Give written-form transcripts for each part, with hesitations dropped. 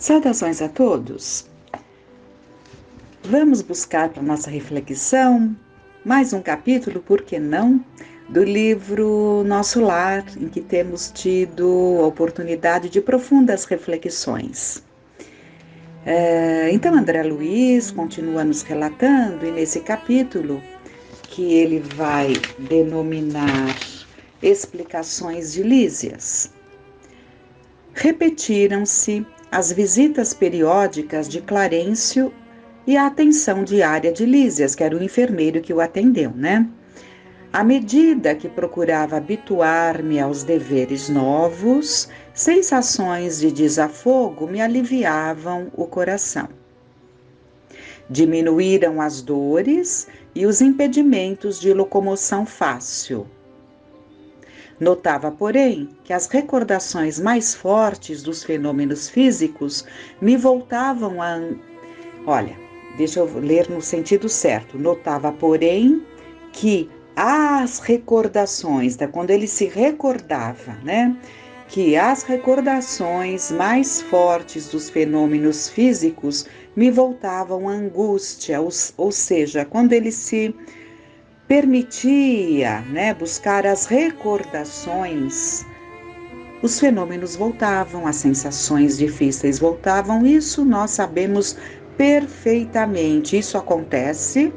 Saudações a todos! Vamos buscar para nossa reflexão mais um capítulo, por que não, do livro Nosso Lar, em que temos tido a oportunidade de profundas reflexões. Então, André Luiz continua nos relatando, e nesse capítulo, que ele vai denominar Explicações de Lísias, repetiram-se as visitas periódicas de Clarencio e a atenção diária de Lísias, que era o enfermeiro que o atendeu, né? À medida que procurava habituar-me aos deveres novos, sensações de desafogo me aliviavam o coração. Diminuíram as dores e os impedimentos de locomoção fácil. Notava, porém, que as recordações mais fortes dos fenômenos físicos me voltavam a... Olha, deixa eu ler no sentido certo. Notava, porém, que as recordações, quando ele se recordava, né? Que as recordações mais fortes dos fenômenos físicos me voltavam à angústia, ou seja, quando ele se permitia, né, buscar as recordações, os fenômenos voltavam, as sensações difíceis voltavam. Isso nós sabemos perfeitamente. Isso acontece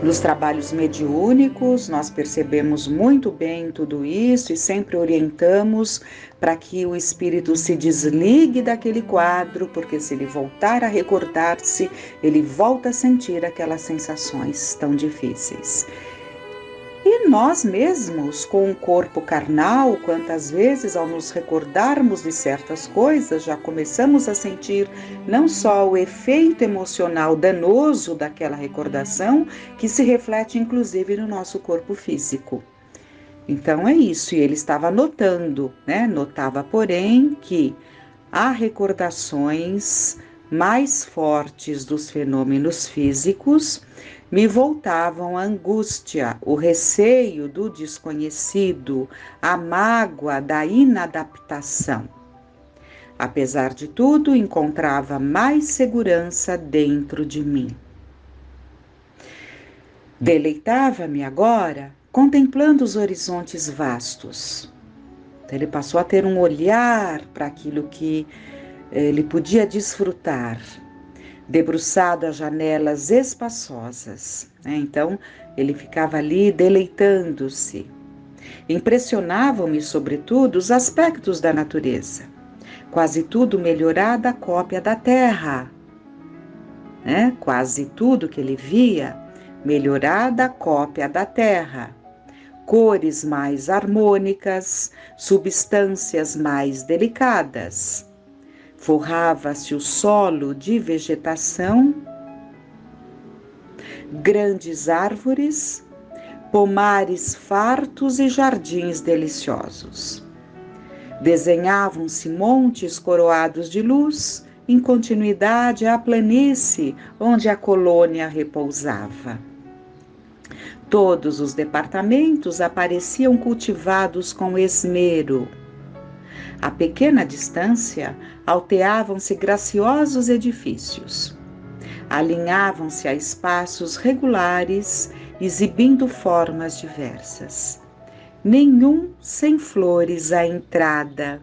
nos trabalhos mediúnicos, nós percebemos muito bem tudo isso e sempre orientamos para que o espírito se desligue daquele quadro, porque se ele voltar a recordar-se, ele volta a sentir aquelas sensações tão difíceis. E nós mesmos, com o corpo carnal, quantas vezes ao nos recordarmos de certas coisas, já começamos a sentir não só o efeito emocional danoso daquela recordação, que se reflete inclusive no nosso corpo físico. Então é isso, e ele estava notando, né? Notava, porém, que há recordações mais fortes dos fenômenos físicos me voltavam a angústia, o receio do desconhecido, a mágoa da inadaptação. Apesar de tudo, encontrava mais segurança dentro de mim. Deleitava-me agora contemplando os horizontes vastos. Ele passou a ter um olhar para aquilo que ele podia desfrutar, debruçado a janelas espaçosas, né? Então, ele ficava ali deleitando-se. Impressionavam-me, sobretudo, os aspectos da natureza. Quase tudo melhorada a cópia da terra, né? Quase tudo que ele via, melhorada a cópia da terra. Cores mais harmônicas, substâncias mais delicadas. Forrava-se o solo de vegetação, grandes árvores, pomares fartos e jardins deliciosos. Desenhavam-se montes coroados de luz, em continuidade à planície onde a colônia repousava. Todos os departamentos apareciam cultivados com esmero. A pequena distância, alteavam-se graciosos edifícios. Alinhavam-se a espaços regulares, exibindo formas diversas. Nenhum sem flores à entrada,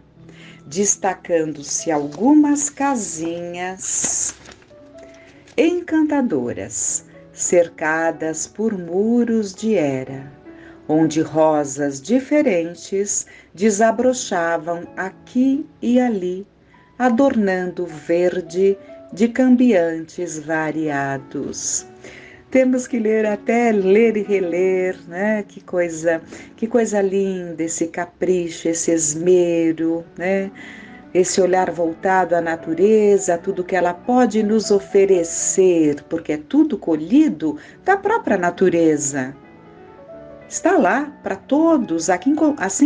destacando-se algumas casinhas encantadoras, cercadas por muros de era, onde rosas diferentes desabrochavam aqui e ali, adornando o verde de cambiantes variados. Temos que ler até ler e reler, né? Que coisa linda, esse capricho, esse esmero, né? Esse olhar voltado à natureza, a tudo que ela pode nos oferecer, porque é tudo colhido da própria natureza. Está lá para todos, assim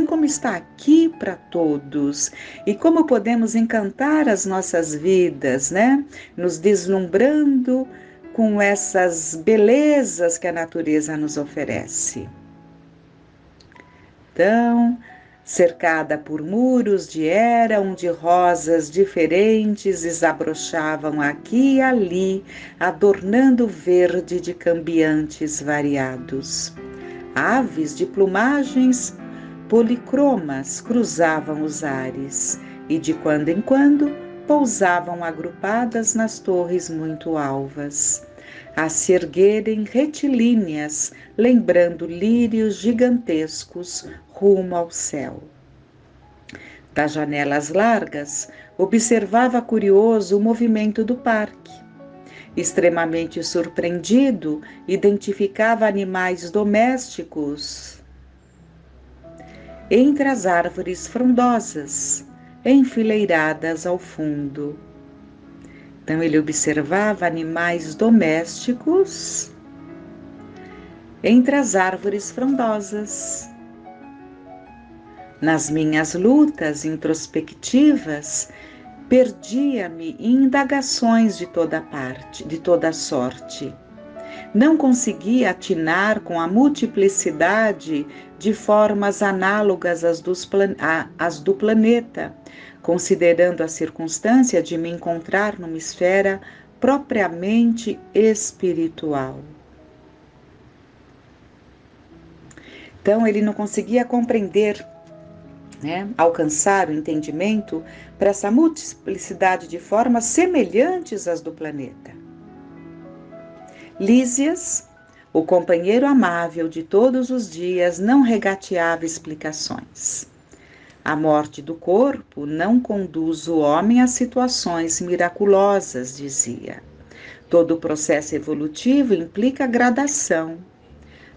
como está aqui para todos. E como podemos encantar as nossas vidas, né? Nos deslumbrando com essas belezas que a natureza nos oferece. Então, cercada por muros de era onde rosas diferentes desabrochavam aqui e ali, adornando o verde de cambiantes variados. Aves de plumagens policromas cruzavam os ares e de quando em quando pousavam agrupadas nas torres muito alvas, a se erguerem retilíneas, lembrando lírios gigantescos rumo ao céu. Das janelas largas, observava curioso o movimento do parque. Extremamente surpreendido, identificava animais domésticos entre as árvores frondosas, enfileiradas ao fundo. Então ele observava animais domésticos entre as árvores frondosas. Nas minhas lutas introspectivas, perdia-me em indagações de toda parte, de toda sorte. Não conseguia atinar com a multiplicidade de formas análogas às do planeta, considerando a circunstância de me encontrar numa esfera propriamente espiritual. Então ele não conseguia compreender, alcançar o entendimento para essa multiplicidade de formas semelhantes às do planeta. Lísias, o companheiro amável de todos os dias, não regateava explicações. A morte do corpo não conduz o homem a situações miraculosas, dizia. Todo o processo evolutivo implica gradação.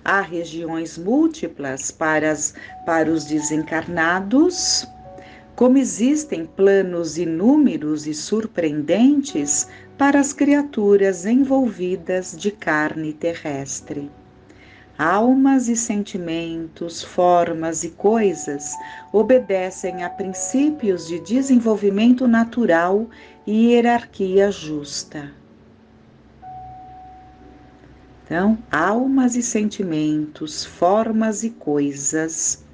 Há regiões múltiplas para os desencarnados, como existem planos inúmeros e surpreendentes para as criaturas envolvidas de carne terrestre. Almas e sentimentos, formas e coisas obedecem a princípios de desenvolvimento natural e hierarquia justa. Então, almas e sentimentos, formas e coisas,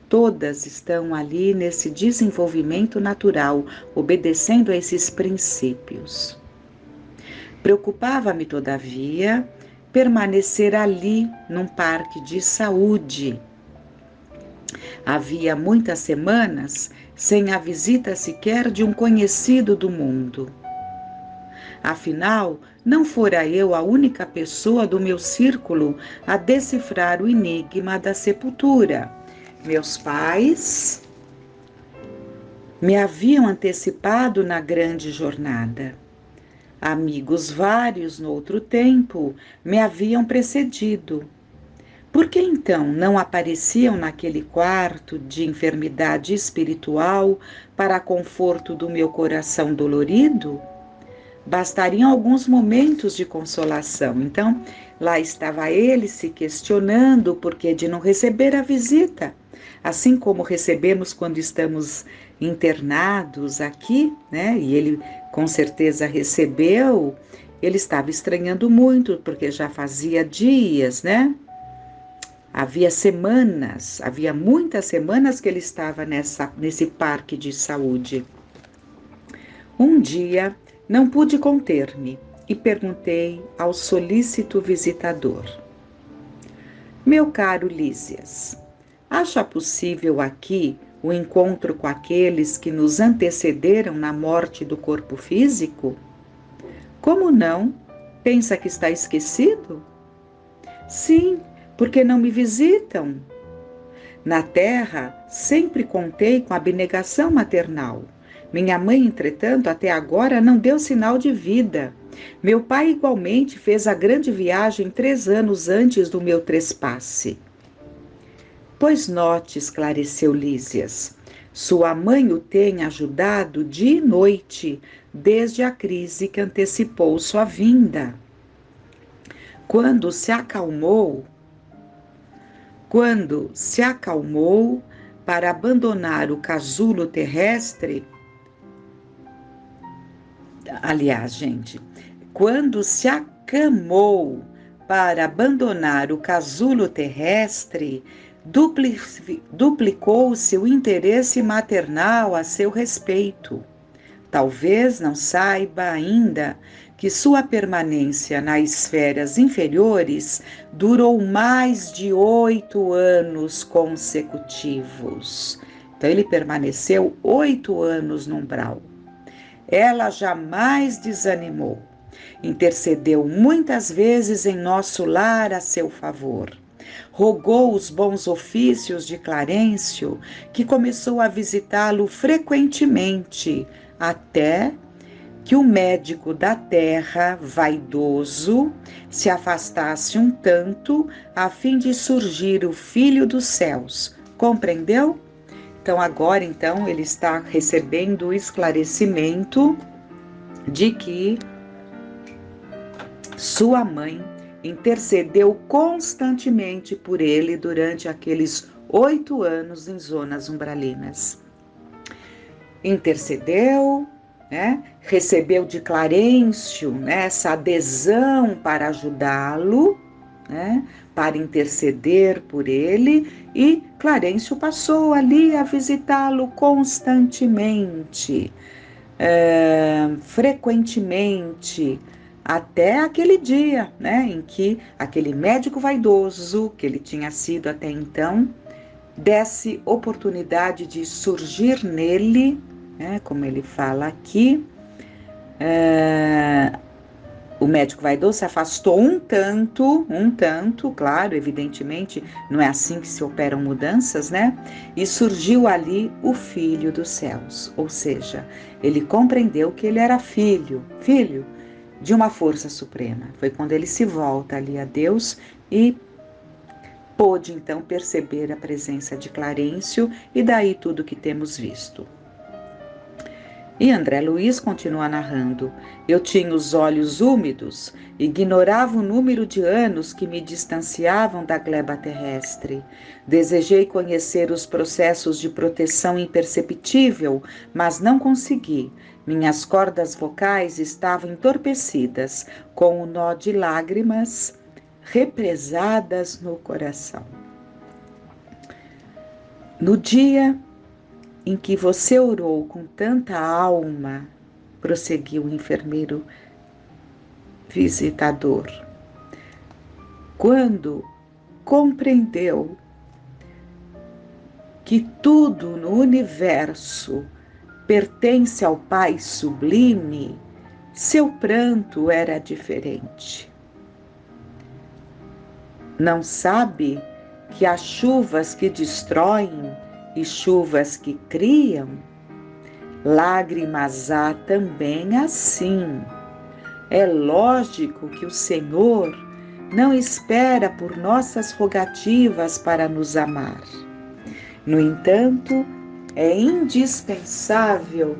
todas estão ali nesse desenvolvimento natural, obedecendo a esses princípios. Preocupava-me, todavia, permanecer ali num parque de saúde. Havia muitas semanas sem a visita sequer de um conhecido do mundo. Afinal, não fora eu a única pessoa do meu círculo a decifrar o enigma da sepultura. Meus pais me haviam antecipado na grande jornada. Amigos vários no outro tempo me haviam precedido. Por que então não apareciam naquele quarto de enfermidade espiritual para conforto do meu coração dolorido? Bastariam alguns momentos de consolação. Então, lá estava ele se questionando o porquê de não receber a visita. Assim como recebemos quando estamos internados aqui, e ele com certeza recebeu, ele estava estranhando muito, porque já fazia dias, Havia semanas, havia muitas semanas que ele estava nesse parque de saúde. Um dia, não pude conter-me e perguntei ao solícito visitador: meu caro Lísias, acha possível aqui o encontro com aqueles que nos antecederam na morte do corpo físico? Como não? Pensa que está esquecido? Sim, porque não me visitam. Na terra, sempre contei com a abnegação maternal. Minha mãe, entretanto, até agora não deu sinal de vida. Meu pai igualmente fez a grande viagem 3 anos antes do meu trespasse. Pois note, esclareceu Lísias, sua mãe o tem ajudado dia e noite, desde a crise que antecipou sua vinda. Quando se acalmou para abandonar o casulo terrestre, quando se acamou para abandonar o casulo terrestre, duplicou-se o interesse maternal a seu respeito. Talvez não saiba ainda que sua permanência nas esferas inferiores durou mais de 8 anos consecutivos. Então, ele permaneceu 8 anos no umbral. Ela jamais desanimou. Intercedeu muitas vezes em nosso lar a seu favor. Rogou os bons ofícios de Clarencio, que começou a visitá-lo frequentemente, até que o médico da terra, vaidoso, se afastasse um tanto, a fim de surgir o filho dos céus. Compreendeu? Então, agora, ele está recebendo o esclarecimento de que sua mãe intercedeu constantemente por ele durante aqueles 8 anos em zonas umbralinas. Intercedeu, recebeu de Clarencio, essa adesão para ajudá-lo, para interceder por ele, e Clarencio passou ali a visitá-lo constantemente, frequentemente, até aquele dia, em que aquele médico vaidoso, que ele tinha sido até então, desse oportunidade de surgir nele, como ele fala aqui. O médico vaidoso se afastou um tanto, claro, evidentemente, não é assim que se operam mudanças, e surgiu ali o Filho dos Céus, ou seja, ele compreendeu que ele era filho de uma força suprema. Foi quando ele se volta ali a Deus e pôde então perceber a presença de Clarencio, e daí tudo que temos visto. E André Luiz continua narrando: eu tinha os olhos úmidos, ignorava o número de anos que me distanciavam da gleba terrestre. Desejei conhecer os processos de proteção imperceptível, mas não consegui. Minhas cordas vocais estavam entorpecidas, com o nó de lágrimas represadas no coração. No dia em que você orou com tanta alma, prosseguiu o enfermeiro visitador, quando compreendeu que tudo no universo pertence ao Pai Sublime, seu pranto era diferente. Não sabe que há chuvas que destroem e chuvas que criam? Lágrimas há também assim. É lógico que o Senhor não espera por nossas rogativas para nos amar. No entanto, é indispensável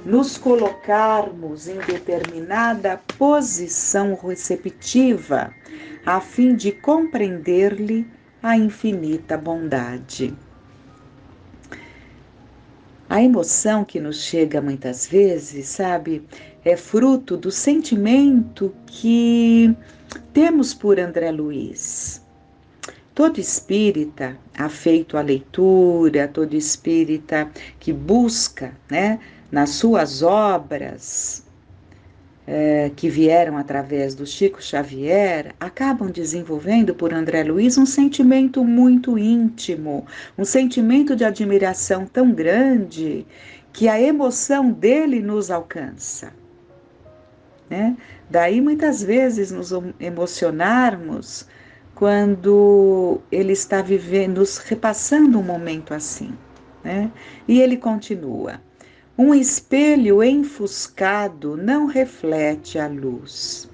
nos colocarmos em determinada posição receptiva, a fim de compreender-lhe a infinita bondade. A emoção que nos chega muitas vezes, é fruto do sentimento que temos por André Luiz. Todo espírita afeito à leitura, todo espírita que busca, nas suas obras que vieram através do Chico Xavier, acabam desenvolvendo por André Luiz um sentimento muito íntimo, um sentimento de admiração tão grande que a emoção dele nos alcança. Daí muitas vezes nos emocionarmos quando ele está vivendo, nos repassando um momento assim. E ele continua: um espelho enfuscado não reflete a luz.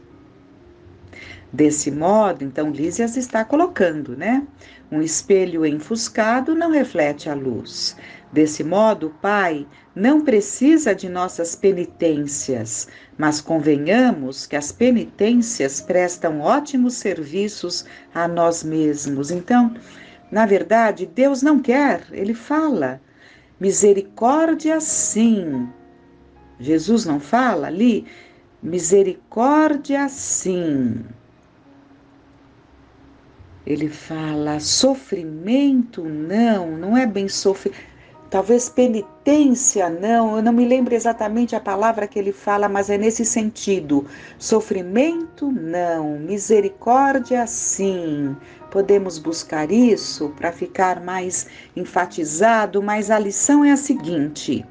Desse modo, então, Lísias está colocando, um espelho enfuscado não reflete a luz. Desse modo, o Pai não precisa de nossas penitências, mas convenhamos que as penitências prestam ótimos serviços a nós mesmos. Então, na verdade, Deus não quer, ele fala: misericórdia sim. Jesus não fala ali? Misericórdia sim. Ele fala sofrimento, não é bem sofrimento. Talvez penitência, não, eu não me lembro exatamente a palavra que ele fala, mas é nesse sentido. Sofrimento, não. Misericórdia, sim. Podemos buscar isso para ficar mais enfatizado, mas a lição é a seguinte: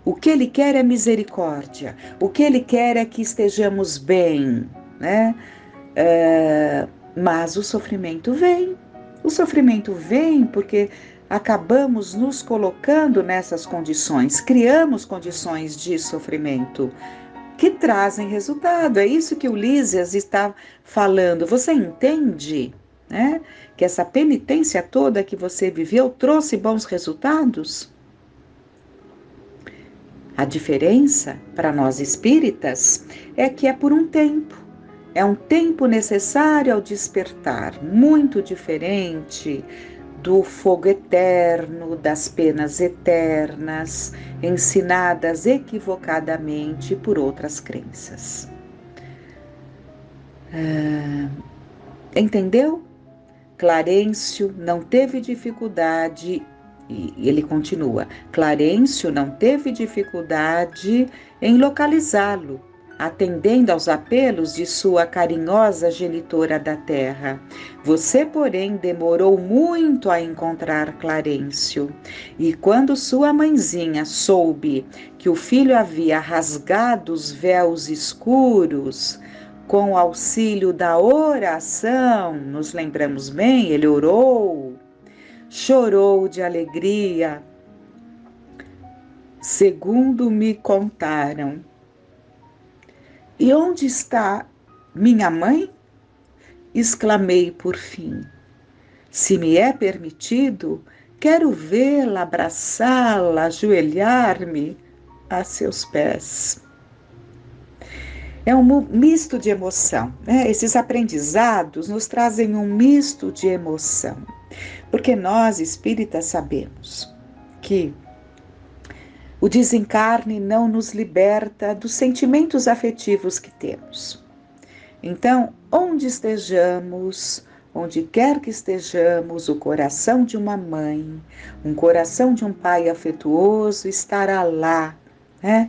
o que ele quer é misericórdia, o que ele quer é que estejamos bem, né? Mas o sofrimento vem. O sofrimento vem porque acabamos nos colocando nessas condições, criamos condições de sofrimento que trazem resultado. É isso que o Lísias está falando. Você entende, né? Que essa penitência toda que você viveu trouxe bons resultados? A diferença para nós espíritas é que é por um tempo. É um tempo necessário ao despertar, muito diferente do fogo eterno, das penas eternas, ensinadas equivocadamente por outras crenças. Entendeu? Clarencio não teve dificuldade, e ele continua, Clarencio não teve dificuldade em localizá-lo, atendendo aos apelos de sua carinhosa genitora da terra. Você, porém, demorou muito a encontrar Clarencio, e quando sua mãezinha soube que o filho havia rasgado os véus escuros, com o auxílio da oração, nos lembramos bem, ele orou, chorou de alegria. Segundo me contaram. E onde está minha mãe? Exclamei por fim. Se me é permitido, quero vê-la, abraçá-la, ajoelhar-me a seus pés. É um misto de emoção, né? Esses aprendizados nos trazem um misto de emoção, porque nós espíritas sabemos que o desencarne não nos liberta dos sentimentos afetivos que temos. Então, onde estejamos, onde quer que estejamos, o coração de uma mãe, um coração de um pai afetuoso estará lá, né?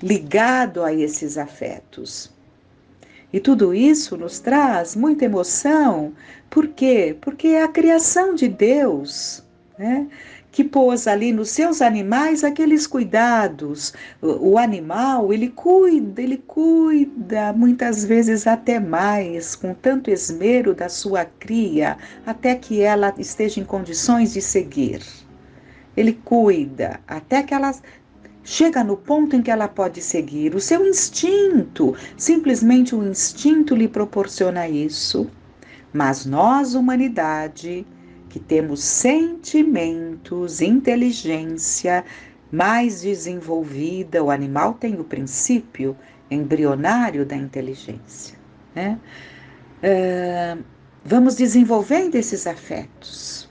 Ligado a esses afetos. E tudo isso nos traz muita emoção. Por quê? Porque é a criação de Deus, né? Que pôs ali nos seus animais aqueles cuidados. O animal, ele cuida muitas vezes até mais, com tanto esmero da sua cria, até que ela esteja em condições de seguir. Ele cuida até que ela chega no ponto em que ela pode seguir. O seu instinto, simplesmente o instinto lhe proporciona isso. Mas nós, humanidade, que temos sentimentos, inteligência mais desenvolvida, o animal tem o princípio embrionário da inteligência, né? Vamos desenvolvendo esses afetos.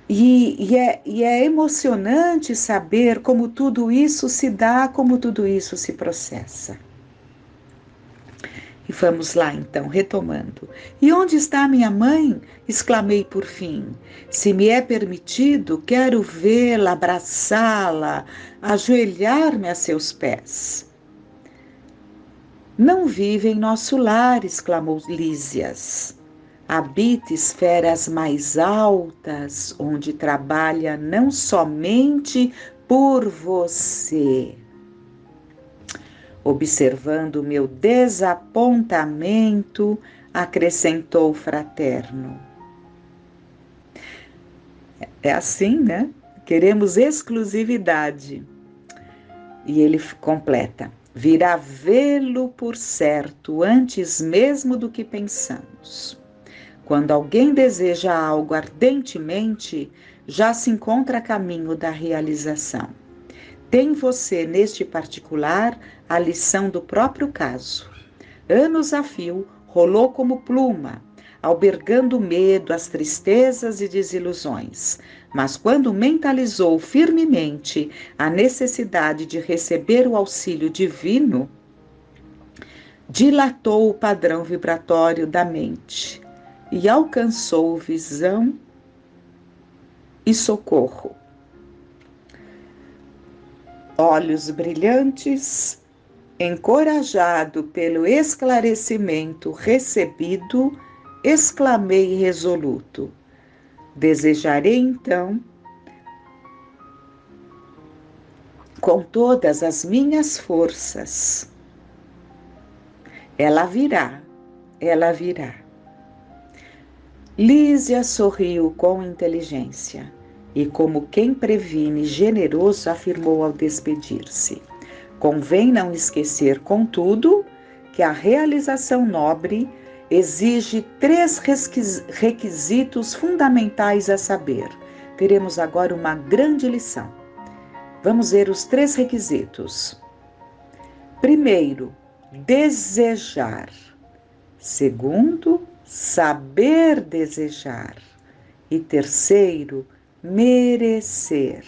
E é emocionante saber como tudo isso se dá, como tudo isso se processa. E vamos lá então, retomando. E onde está minha mãe? Exclamei por fim. Se me é permitido, quero vê-la, abraçá-la, ajoelhar-me a seus pés. Não vive em nosso lar, exclamou Lísias. Habita esferas mais altas, onde trabalha não somente por você. Observando o meu desapontamento, acrescentou o fraterno. É assim, né? Queremos exclusividade. E ele completa: virá vê-lo por certo, antes mesmo do que pensamos. Quando alguém deseja algo ardentemente, já se encontra a caminho da realização. Tem você, neste particular, a lição do próprio caso. Anos a fio, rolou como pluma, albergando o medo, as tristezas e desilusões. Mas quando mentalizou firmemente a necessidade de receber o auxílio divino, dilatou o padrão vibratório da mente e alcançou visão e socorro. Olhos brilhantes, encorajado pelo esclarecimento recebido, exclamei resoluto: desejarei então, com todas as minhas forças. Ela virá, ela virá. Lísia sorriu com inteligência e, como quem previne, generoso, afirmou ao despedir-se: convém não esquecer, contudo, que a realização nobre exige 3 requisitos fundamentais a saber. Teremos agora uma grande lição. Vamos ver os 3 requisitos. Primeiro, desejar. Segundo, saber desejar. E terceiro, merecer.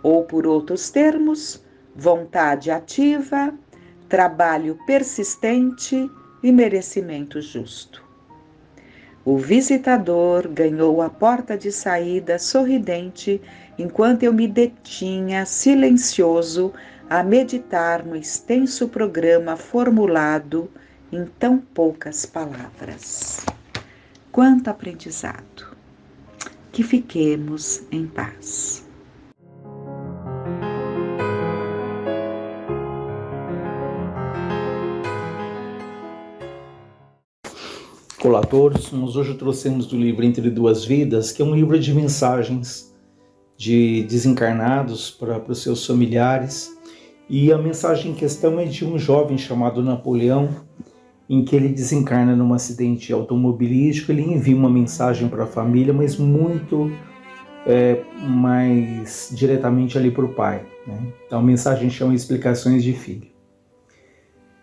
Ou, por outros termos, vontade ativa, trabalho persistente e merecimento justo. O visitador ganhou a porta de saída sorridente, enquanto eu me detinha silencioso a meditar no extenso programa formulado em tão poucas palavras. Quanto aprendizado! Que fiquemos em paz. Olá a todos, nós hoje trouxemos do livro Entre Duas Vidas, que é um livro de mensagens de desencarnados para os seus familiares, e a mensagem em questão é de um jovem chamado Napoleão, em que ele desencarna num acidente automobilístico. Ele envia uma mensagem para a família, mas muito mais diretamente ali para o pai, né? Então a mensagem chama Explicações de Filho.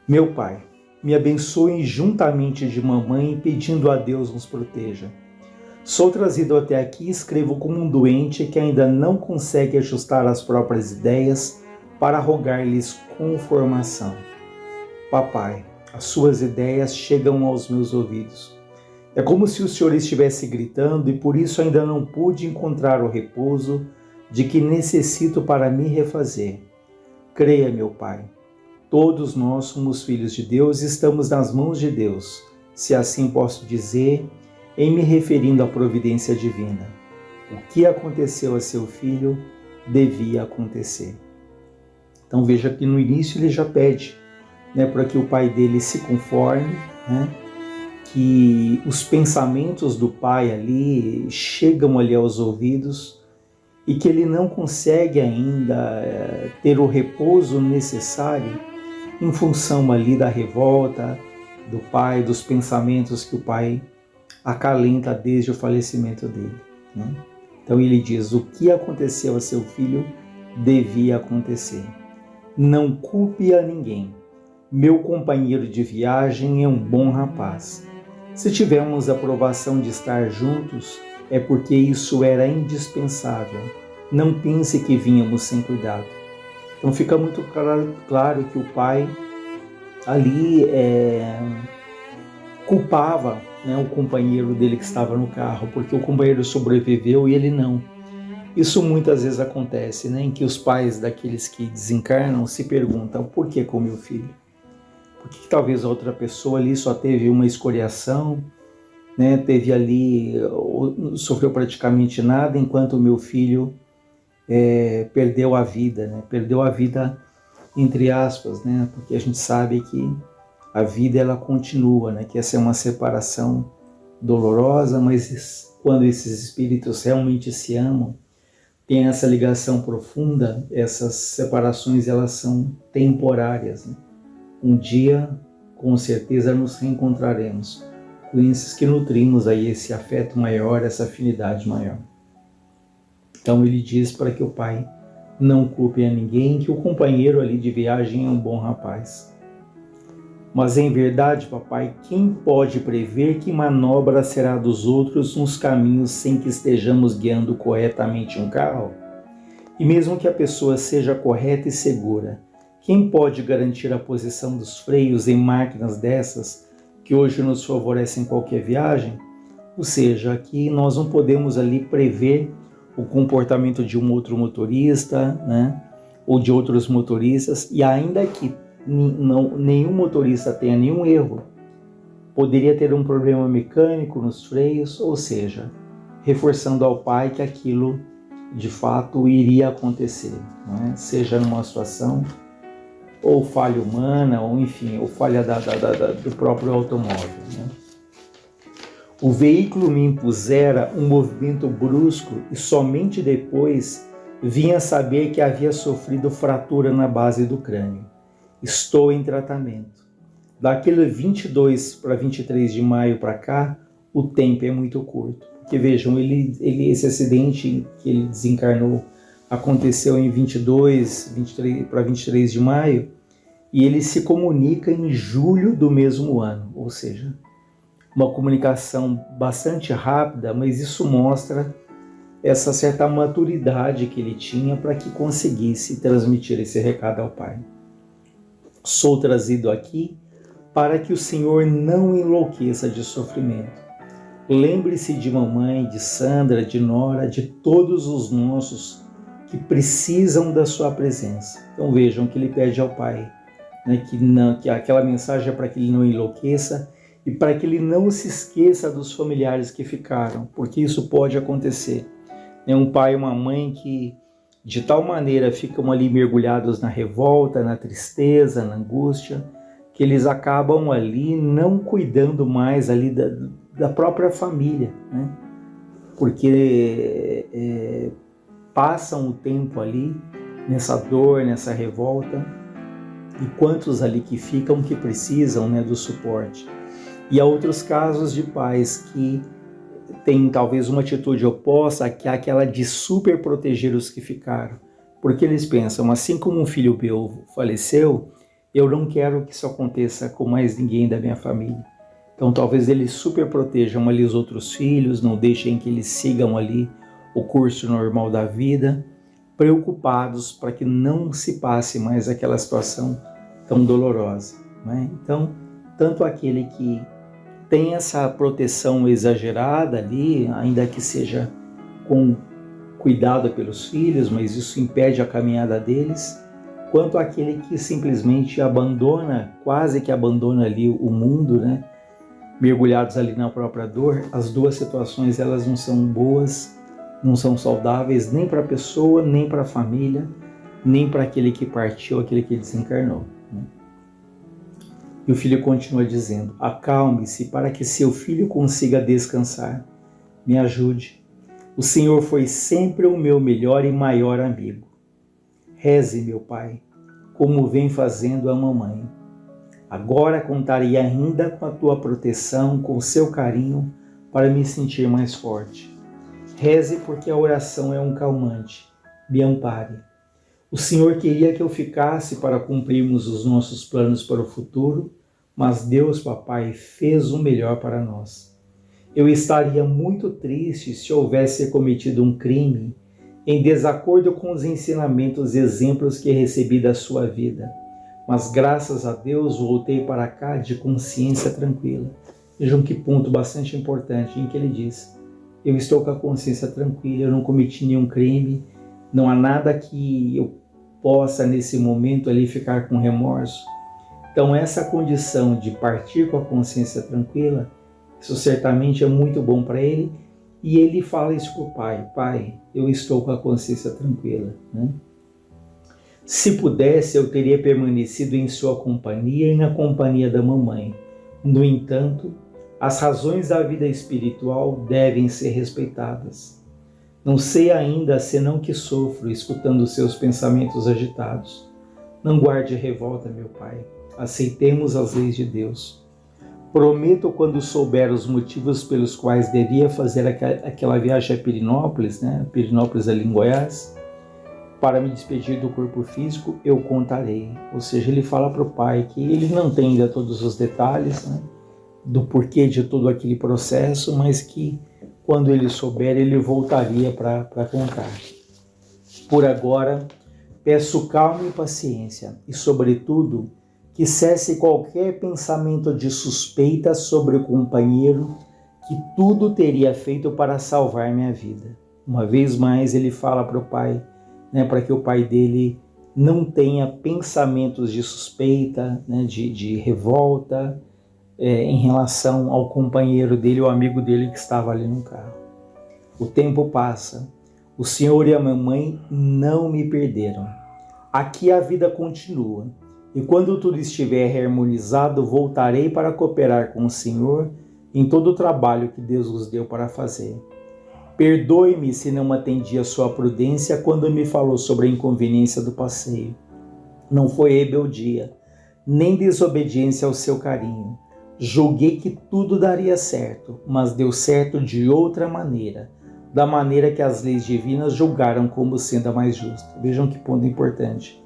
Meu pai, me abençoe juntamente de mamãe, pedindo a Deus nos proteja. Sou trazido até aqui e escrevo como um doente que ainda não consegue ajustar as próprias ideias para rogar-lhes conformação. Papai, as suas ideias chegam aos meus ouvidos. É como se o Senhor estivesse gritando e por isso ainda não pude encontrar o repouso de que necessito para me refazer. Creia, meu Pai. Todos nós somos filhos de Deus e estamos nas mãos de Deus, se assim posso dizer, em me referindo à providência divina. O que aconteceu a seu filho devia acontecer. Então veja que no início ele já pede, né, para que o pai dele se conforme, né, que os pensamentos do pai ali chegam ali aos ouvidos e que ele não consegue ainda ter o repouso necessário em função ali da revolta do pai, dos pensamentos que o pai acalenta desde o falecimento dele, né? Então ele diz: o que aconteceu a seu filho devia acontecer. Não culpe a ninguém. Meu companheiro de viagem é um bom rapaz. Se tivermos a aprovação de estar juntos, é porque isso era indispensável. Não pense que vínhamos sem cuidado. Então fica muito claro que o pai ali culpava, né, o companheiro dele que estava no carro, porque o companheiro sobreviveu e ele não. Isso muitas vezes acontece, né, em que os pais daqueles que desencarnam se perguntam: por que com meu filho? Por que talvez a outra pessoa ali só teve uma escoriação, né, teve ali, sofreu praticamente nada, enquanto o meu filho perdeu a vida, né? Perdeu a vida entre aspas, né? Porque a gente sabe que a vida ela continua, né? Que essa é uma separação dolorosa, mas quando esses espíritos realmente se amam, tem essa ligação profunda, essas separações elas são temporárias, né? Um dia, com certeza, nos reencontraremos com esses que nutrimos aí esse afeto maior, essa afinidade maior. Então ele diz para que o pai não culpe a ninguém, que o companheiro ali de viagem é um bom rapaz. Mas em verdade, papai, quem pode prever que manobra será dos outros nos caminhos sem que estejamos guiando corretamente um carro? E mesmo que a pessoa seja correta e segura, quem pode garantir a posição dos freios em máquinas dessas que hoje nos favorecem qualquer viagem? Ou seja, aqui nós não podemos ali prever o comportamento de um outro motorista, né? Ou de outros motoristas, e ainda que nenhum motorista tenha nenhum erro, poderia ter um problema mecânico nos freios, ou seja, reforçando ao pai que aquilo de fato iria acontecer, né? Seja numa situação ou falha humana, ou enfim, ou falha do próprio automóvel, né? O veículo me impusera um movimento brusco e somente depois vim a saber que havia sofrido fratura na base do crânio. Estou em tratamento. Daquele 22 para 23 de maio para cá, o tempo é muito curto. Porque vejam, esse acidente que ele desencarnou aconteceu em 23 para 23 de maio e ele se comunica em julho do mesmo ano, ou seja, uma comunicação bastante rápida, mas isso mostra essa certa maturidade que ele tinha para que conseguisse transmitir esse recado ao pai. Sou trazido aqui para que o Senhor não enlouqueça de sofrimento. Lembre-se de mamãe, de Sandra, de Nora, de todos os nossos que precisam da sua presença. Então vejam que ele pede ao pai, né, que aquela mensagem é para que ele não enlouqueça e para que ele não se esqueça dos familiares que ficaram, porque isso pode acontecer. Um pai e uma mãe que de tal maneira ficam ali mergulhados na revolta, na tristeza, na angústia, que eles acabam ali não cuidando mais ali da própria família, né? Porque passam o tempo ali nessa dor, nessa revolta, e quantos ali que ficam que precisam, né, do suporte. E há outros casos de pais que têm talvez uma atitude oposta, que é aquela de super proteger os que ficaram, porque eles pensam, assim como um filho meu faleceu, eu não quero que isso aconteça com mais ninguém da minha família. Então talvez eles super protejam ali os outros filhos, não deixem que eles sigam ali o curso normal da vida, preocupados para que não se passe mais aquela situação tão dolorosa, né? Então, tanto aquele que tem essa proteção exagerada ali, ainda que seja com cuidado pelos filhos, mas isso impede a caminhada deles, quanto aquele que simplesmente abandona, quase que abandona ali o mundo, né? Mergulhados ali na própria dor. As duas situações elas não são boas, não são saudáveis nem para a pessoa, nem para a família, nem para aquele que partiu, aquele que desencarnou, né? E o filho continua dizendo, acalme-se para que seu filho consiga descansar. Me ajude. O Senhor foi sempre o meu melhor e maior amigo. Reze, meu pai, como vem fazendo a mamãe. Agora contarei ainda com a tua proteção, com o seu carinho, para me sentir mais forte. Reze porque a oração é um calmante. Me ampare. O Senhor queria que eu ficasse para cumprirmos os nossos planos para o futuro, mas Deus, papai, fez o melhor para nós. Eu estaria muito triste se houvesse cometido um crime em desacordo com os ensinamentos e exemplos que recebi da sua vida, mas graças a Deus voltei para cá de consciência tranquila. Vejam que ponto bastante importante em que ele diz, eu estou com a consciência tranquila, eu não cometi nenhum crime, não há nada que eu possa nesse momento ali ficar com remorso. Então essa condição de partir com a consciência tranquila, isso certamente é muito bom para ele, e ele fala isso para o pai, pai, eu estou com a consciência tranquila, né? Se pudesse, eu teria permanecido em sua companhia e na companhia da mamãe. No entanto, as razões da vida espiritual devem ser respeitadas. Não sei ainda senão que sofro escutando seus pensamentos agitados. Não guarde revolta, meu pai. Aceitemos as leis de Deus. Prometo, quando souber os motivos pelos quais devia fazer aquela viagem a Pirinópolis, né? Pirinópolis ali em Goiás, para me despedir do corpo físico, eu contarei. Ou seja, ele fala para o pai que ele não tem ainda todos os detalhes, né, do porquê de todo aquele processo, mas que quando ele souber, ele voltaria para contar. Por agora, peço calma e paciência e, sobretudo, que cesse qualquer pensamento de suspeita sobre o companheiro que tudo teria feito para salvar minha vida. Uma vez mais ele fala para o pai, para que o pai dele não tenha pensamentos de suspeita, de revolta em relação ao companheiro dele, o amigo dele que estava ali no carro. O tempo passa, o Senhor e a mamãe não me perderam. Aqui a vida continua, e quando tudo estiver harmonizado, voltarei para cooperar com o Senhor em todo o trabalho que Deus nos deu para fazer. Perdoe-me se não atendi a sua prudência quando me falou sobre a inconveniência do passeio. Não foi rebeldia, nem desobediência ao seu carinho. Julguei que tudo daria certo, mas deu certo de outra maneira, da maneira que as leis divinas julgaram como sendo a mais justa. Vejam que ponto importante.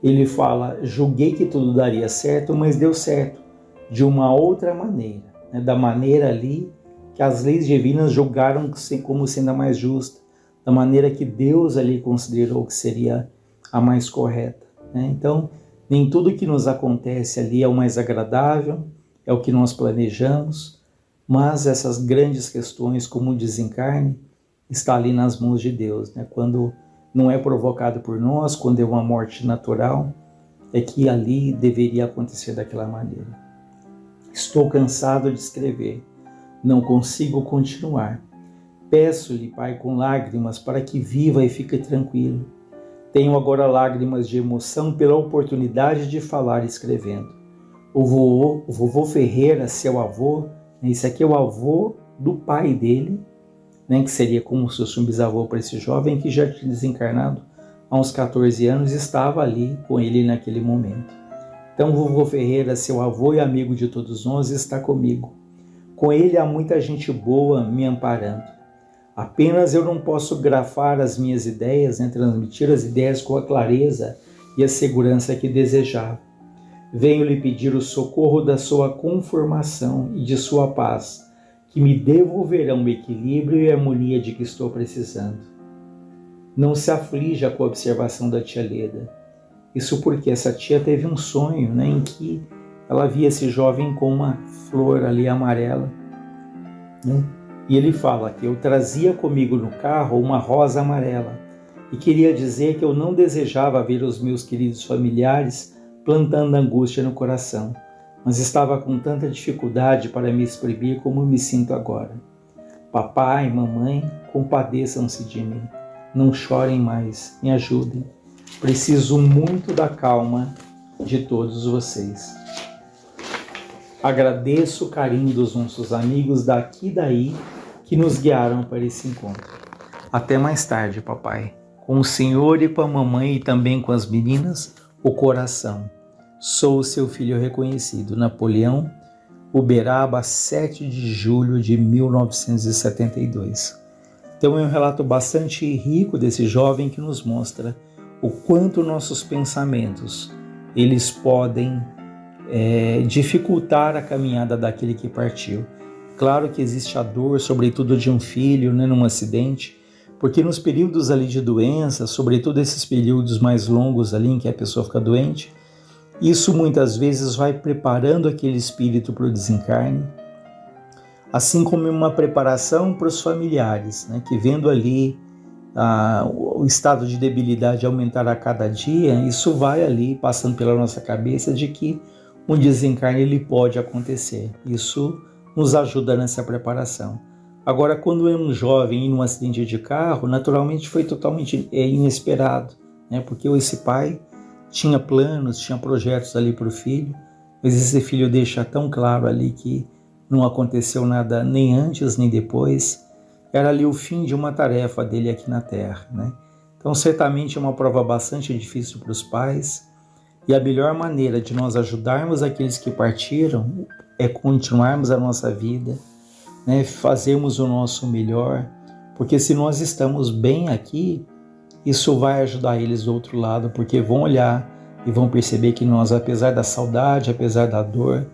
Ele fala, julguei que tudo daria certo, mas deu certo de uma outra maneira, da maneira ali que as leis divinas julgaram como sendo a mais justa, da maneira que Deus ali considerou que seria a mais correta. Então, nem tudo que nos acontece ali é o mais agradável, é o que nós planejamos, mas essas grandes questões como o desencarne está ali nas mãos de Deus. Quando não é provocado por nós, quando é uma morte natural, é que ali deveria acontecer daquela maneira. Estou cansado de escrever. Não consigo continuar. Peço-lhe, Pai, com lágrimas, para que viva e fique tranquilo. Tenho agora lágrimas de emoção pela oportunidade de falar escrevendo. O vovô Ferreira, seu avô, esse aqui é o avô do pai dele, que seria como se fosse um bisavô para esse jovem que já tinha desencarnado há uns 14 anos, estava ali com ele naquele momento. Então, o vovô Ferreira, seu avô e amigo de todos nós, está comigo. Com ele há muita gente boa me amparando. Apenas eu não posso grafar as minhas ideias, transmitir as ideias com a clareza e a segurança que desejava. Venho lhe pedir o socorro da sua conformação e de sua paz, que me devolverão o equilíbrio e a harmonia de que estou precisando. Não se aflija com a observação da tia Leda. Isso porque essa tia teve um sonho, em que ela via esse jovem com uma flor ali amarela. E ele fala que eu trazia comigo no carro uma rosa amarela e queria dizer que eu não desejava ver os meus queridos familiares plantando angústia no coração, mas estava com tanta dificuldade para me exprimir como me sinto agora. Papai, mamãe, compadeçam-se de mim. Não chorem mais, me ajudem. Preciso muito da calma de todos vocês. Agradeço o carinho dos nossos amigos daqui e daí que nos guiaram para esse encontro. Até mais tarde, papai. Com o senhor e com a mamãe e também com as meninas, o coração. Sou o seu filho reconhecido, Napoleão, Uberaba, 7 de julho de 1972. Então é um relato bastante rico desse jovem que nos mostra o quanto nossos pensamentos eles podem dificultar a caminhada daquele que partiu. Claro que existe a dor, sobretudo de um filho, num acidente, porque nos períodos ali de doença, sobretudo esses períodos mais longos ali em que a pessoa fica doente, isso muitas vezes vai preparando aquele espírito para o desencarne, assim como uma preparação para os familiares, que vendo ali o estado de debilidade aumentar a cada dia, isso vai ali passando pela nossa cabeça de que um desencarne ele pode acontecer. Isso nos ajuda nessa preparação. Agora, quando é um jovem em um acidente de carro, naturalmente foi totalmente inesperado, porque esse pai tinha planos, tinha projetos ali para o filho, mas esse filho deixa tão claro ali que não aconteceu nada nem antes nem depois. Era ali o fim de uma tarefa dele aqui na Terra. Então, certamente é uma prova bastante difícil para os pais, e a melhor maneira de nós ajudarmos aqueles que partiram é continuarmos a nossa vida, fazermos o nosso melhor, porque se nós estamos bem aqui, isso vai ajudar eles do outro lado, porque vão olhar e vão perceber que nós, apesar da saudade, apesar da dor,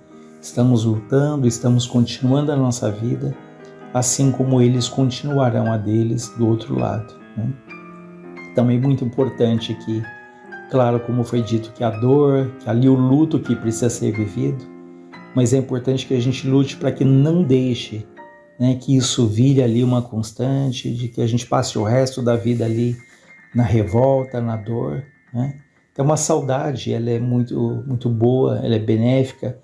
estamos lutando, estamos continuando a nossa vida, assim como eles continuarão a deles do outro lado. Também é muito importante que, claro, como foi dito, que a dor, que ali o luto que precisa ser vivido, mas é importante que a gente lute para que não deixe né, que isso vire ali uma constante, de que a gente passe o resto da vida ali na revolta, na dor, né? Então uma saudade, ela é muito boa, ela é benéfica.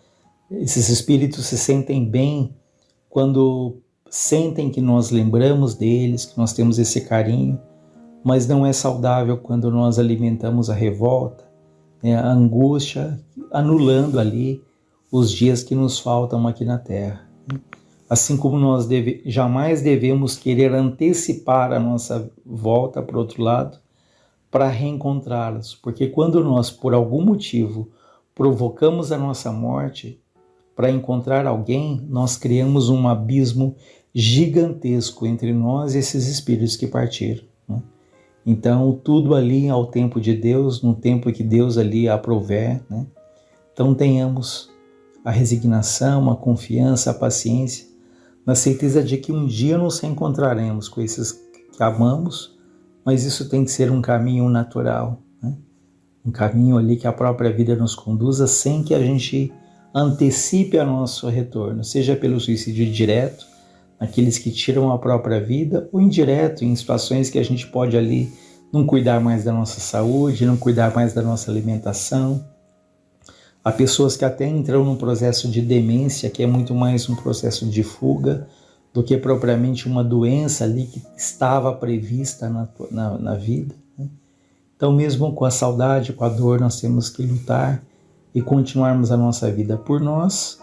Esses espíritos se sentem bem quando sentem que nós lembramos deles, que nós temos esse carinho, mas não é saudável quando nós alimentamos a revolta, né, a angústia, anulando ali os dias que nos faltam aqui na Terra. Assim como nós jamais devemos querer antecipar a nossa volta para o outro lado para reencontrá-los, porque quando nós, por algum motivo, provocamos a nossa morte para encontrar alguém, nós criamos um abismo gigantesco entre nós e esses espíritos que partiram, né? Então, tudo ali ao tempo de Deus, no tempo que Deus ali aprouver, né? Então, tenhamos a resignação, a confiança, a paciência, na certeza de que um dia nos reencontraremos com esses que amamos, mas isso tem que ser um caminho natural, né? Um caminho ali que a própria vida nos conduza sem que a gente antecipe o nosso retorno, seja pelo suicídio direto, aqueles que tiram a própria vida, ou indireto, em situações que a gente pode ali não cuidar mais da nossa saúde, não cuidar mais da nossa alimentação. Há pessoas que até entram num processo de demência, que é muito mais um processo de fuga do que propriamente uma doença ali que estava prevista na vida, né? Então, mesmo com a saudade, com a dor, nós temos que lutar e continuarmos a nossa vida por nós,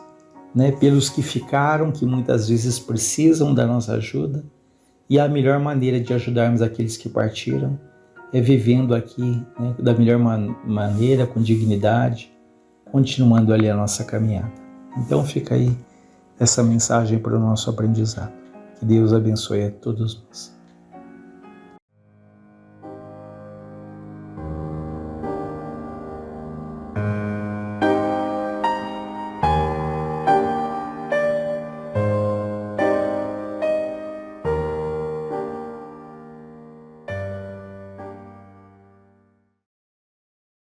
né, pelos que ficaram, que muitas vezes precisam da nossa ajuda, e a melhor maneira de ajudarmos aqueles que partiram é vivendo aqui, né, da melhor maneira, com dignidade, continuando ali a nossa caminhada. Então fica aí essa mensagem para o nosso aprendizado. Que Deus abençoe a todos nós.